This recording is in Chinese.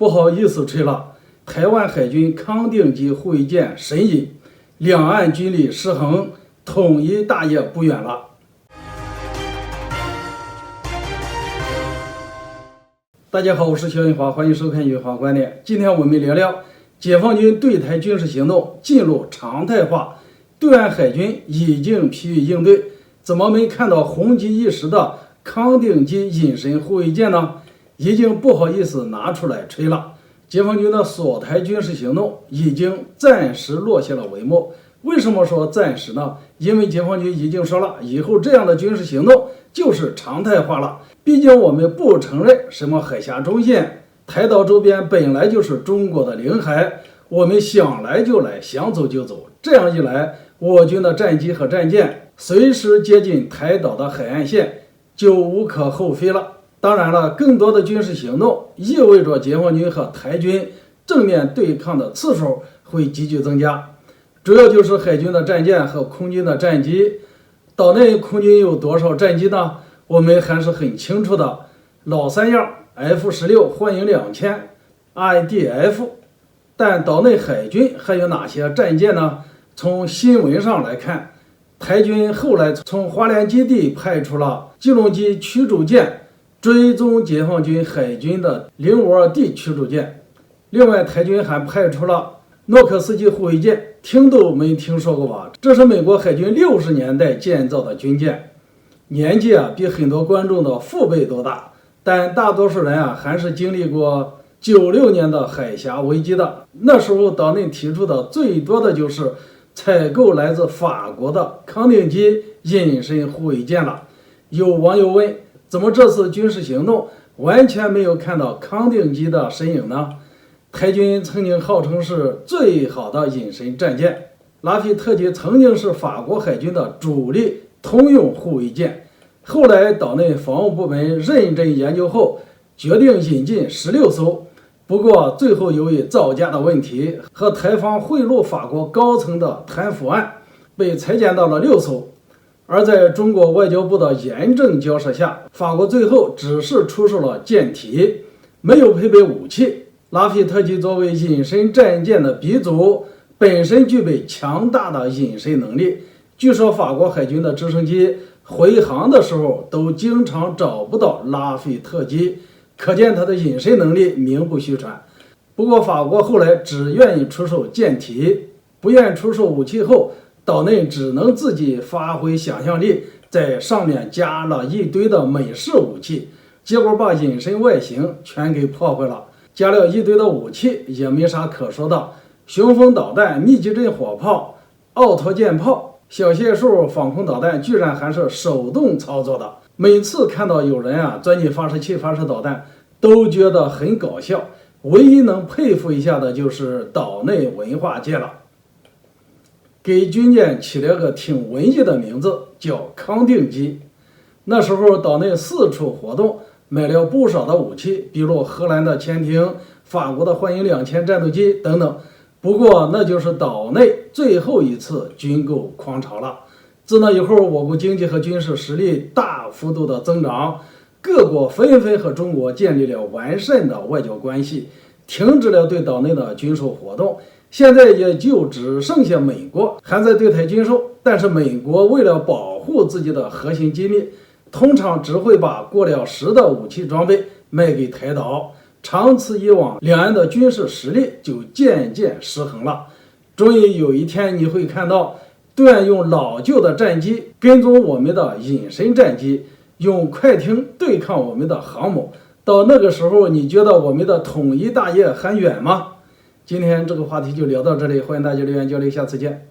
不好意思吹了，台湾海军康定级护卫舰神隐，两岸军力失衡，统一大业不远了。大家好，我是肖云华，欢迎收看云华观点。今天我们聊聊解放军对台军事行动进入常态化，对岸海军已经疲于应对，怎么没看到红极一时的康定级隐身护卫舰呢？已经不好意思拿出来吹了。解放军的锁台军事行动已经暂时落下了帷幕。为什么说暂时呢？因为解放军已经说了，以后这样的军事行动就是常态化了。毕竟我们不承认什么海峡中线，台岛周边本来就是中国的领海，我们想来就来，想走就走。这样一来，我军的战机和战舰随时接近台岛的海岸线，就无可厚非了。当然了，更多的军事行动意味着解放军和台军正面对抗的次数会急剧增加，主要就是海军的战舰和空军的战机。岛内空军有多少战机呢？我们还是很清楚的，老三样 F-16、幻影2000、IDF。但岛内海军还有哪些战舰呢？从新闻上来看，台军后来从花莲基地派出了基隆级驱逐舰，追踪解放军海军的零52 D 驱逐舰。另外，台军还派出了诺克斯级护卫舰，听都没听说过吧？这是美国海军60年代建造的军舰，年纪比很多观众的父辈都大，但大多数人还是经历过96年的海峡危机的。那时候岛内提出的最多的就是采购来自法国的康定级隐身护卫舰了。有网友问，怎么这次军事行动完全没有看到康定级的身影呢？台军曾经号称是最好的隐身战舰，拉菲特级曾经是法国海军的主力通用护卫舰。后来岛内防务部门认真研究后，决定引进16艘，不过最后由于造价的问题和台方贿赂法国高层的贪腐案，被裁减到了6艘。而在中国外交部的严正交涉下，法国最后只是出售了舰体，没有配备武器。拉菲特级作为隐身战舰的鼻祖，本身具备强大的隐身能力。据说法国海军的直升机回航的时候都经常找不到拉菲特级，可见它的隐身能力名不虚传。不过法国后来只愿意出售舰体，不愿出售武器后，岛内只能自己发挥想象力，在上面加了一堆的美式武器，结果把隐身外形全给破坏了。加了一堆的武器也没啥可说的，雄风导弹、密集阵火炮、奥托舰炮、小械数防空导弹居然还是手动操作的。每次看到有人钻进发射器发射导弹，都觉得很搞笑。唯一能佩服一下的就是岛内文化界了，给军舰起了个挺文艺的名字，叫康定级。那时候岛内四处活动，买了不少的武器，比如荷兰的潜艇、法国的幻影2000战斗机等等。不过那就是岛内最后一次军购狂潮了。自那以后，我国经济和军事实力大幅度的增长，各国纷纷和中国建立了完善的外交关系，停止了对岛内的军售活动。现在也就只剩下美国还在对台军售，但是美国为了保护自己的核心机密，通常只会把过了时的武器装备卖给台岛，长此以往，两岸的军事实力就渐渐失衡了。终于有一天你会看到，对岸用老旧的战机跟踪我们的隐身战机，用快艇对抗我们的航母。到那个时候，你觉得我们的统一大业还远吗？今天这个话题就聊到这里，欢迎大家留言交流，下次见。